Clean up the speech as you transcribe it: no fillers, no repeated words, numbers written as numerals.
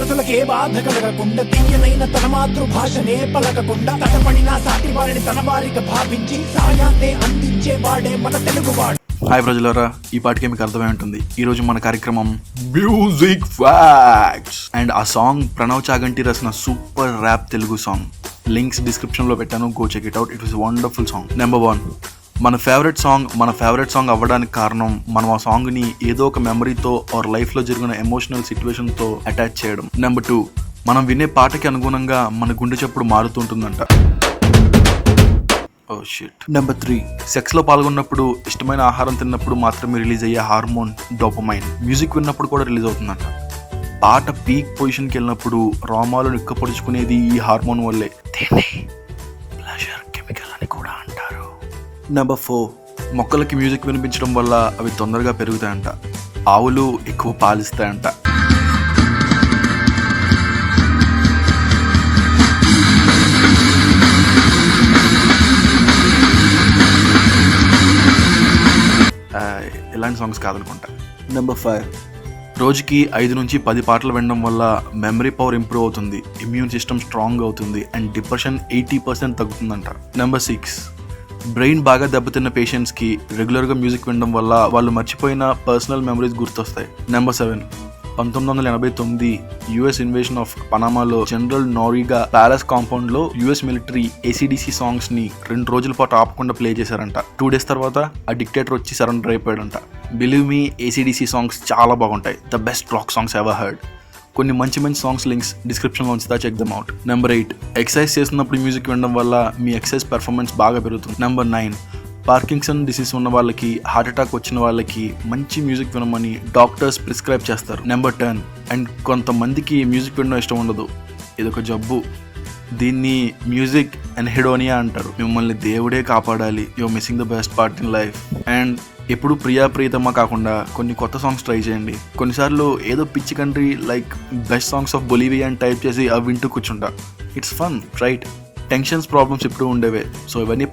మనసులకే బాధ కలగకుండా తీయనైన తన మాతృభాషనే పలకకుండా తటపడిన సాటి వారిని తన వారిగా భావించి సాయాన్నే అందించే వాడే మన తెలుగువాడు. హాయ్ ప్రజలారా, ఈ పాటికే మీకు అర్థమై ఉంటుంది. ఈ రోజు మన కార్యక్రమం మ్యూజిక్ ఫ్యాక్ట్స్. అండ్ ఆ సాంగ్ ప్రణవ్ చాగంటి రాసిన super rap Telugu song. Links description లో పెట్టాను, go check it out. It was wonderful song. Number 1, మన ఫేవరెట్ సాంగ్ అవ్వడానికి కారణం మనం ఆ సాంగ్ ని ఏదో ఒక మెమరీతో ఆర్ లైఫ్ లో జరిగిన ఎమోషనల్ సిచ్యువేషన్ తో అటాచ్ చేయడం. నెంబర్ 2, మనం వినే పాటకి అనుగుణంగా మన గుండె చప్పుడు మారుతుంటుందంట. నెంబర్ 3, సెక్స్ లో పాల్గొన్నప్పుడు ఇష్టమైన ఆహారం తిన్నప్పుడు మాత్రమే రిలీజ్ అయ్యే హార్మోన్ డోపమైన్ మ్యూజిక్ విన్నప్పుడు కూడా రిలీజ్ అవుతుందంట. పాట పీక్ పొజిషన్ కి వెళ్ళినప్పుడు రోమాలు నిక్కపొడుచుకునేది ఈ హార్మోన్ వల్లే. దీన్ని ప్లెజర్ కెమికల్ అని కూడా అంటారు. నెంబర్ 4, మొక్కలకి మ్యూజిక్ వినిపించడం వల్ల అవి తొందరగా పెరుగుతాయంట. ఆవులు ఎక్కువ పాలిస్తాయంట. ఇలాంటి సాంగ్స్ కాదనుకుంటా. నెంబర్ 5, రోజుకి 5 నుంచి 10 పాటలు వినడం వల్ల మెమరీ పవర్ ఇంప్రూవ్ అవుతుంది, ఇమ్యూన్ సిస్టమ్ స్ట్రాంగ్ అవుతుంది అండ్ డిప్రెషన్ 80% తగ్గుతుందంట. నెంబర్ 6, బ్రెయిన్ బాగా దెబ్బతిన్న పేషెంట్స్కి రెగ్యులర్గా మ్యూజిక్ వినడం వల్ల వాళ్ళు మర్చిపోయిన పర్సనల్ మెమరీస్ గుర్తొస్తాయి. నెంబర్ 7, 1989 యుఎస్ ఇన్వేషన్ ఆఫ్ పనామాలో జనరల్ నోరిగా ప్యాలెస్ కాంపౌండ్ లో యుఎస్ మిలిటరీ ACDC సాంగ్స్ ని 2 రోజుల పాటు ఆపకుండా ప్లే చేశారంట. 2 days తర్వాత ఆ డిక్టేటర్ వచ్చి సరెండర్ అయిపోయాడంట. బిలీవ్ మీ, ACDC సాంగ్స్ చాలా బాగుంటాయి. The best rock songs ever heard. కొన్ని మంచి సాంగ్స్ లింక్స్ డిస్క్రిప్షన్లో ఉంచుతా, check them out. Number 8, exercise చేస్తున్నప్పుడు మ్యూజిక్ వినడం వల్ల మీ ఎక్సర్సైజ్ పెర్ఫార్మెన్స్ బాగా పెరుగుతుంది. నెంబర్ 9, పార్కిన్సన్ డిసీజ్ ఉన్న వాళ్ళకి, హార్ట్ అటాక్ వచ్చిన వాళ్ళకి మంచి మ్యూజిక్ వినమని డాక్టర్స్ ప్రిస్క్రైబ్ చేస్తారు. నెంబర్ 10, అండ్ కొంతమందికి మ్యూజిక్ వినడం ఇష్టం ఉండదు. ఇదొక జబ్బు. దీన్ని మ్యూజిక్ ఎన్హెడోనియా అంటారు. మిమ్మల్ని దేవుడే కాపాడాలి. You're missing the best part in life. And ఎప్పుడు ప్రియతమ కాకుండా కొన్ని కొత్త సాంగ్స్ ట్రై చేయండి. కొన్నిసార్లు ఏదో పిచ్చి country like best songs of Bolivia అని టైప్ చేసి అవి వింటూ కూర్చుంటా. It's fun, right? Tensions, problems ఎప్పుడు ఉండేవే. సో ఇవన్నీ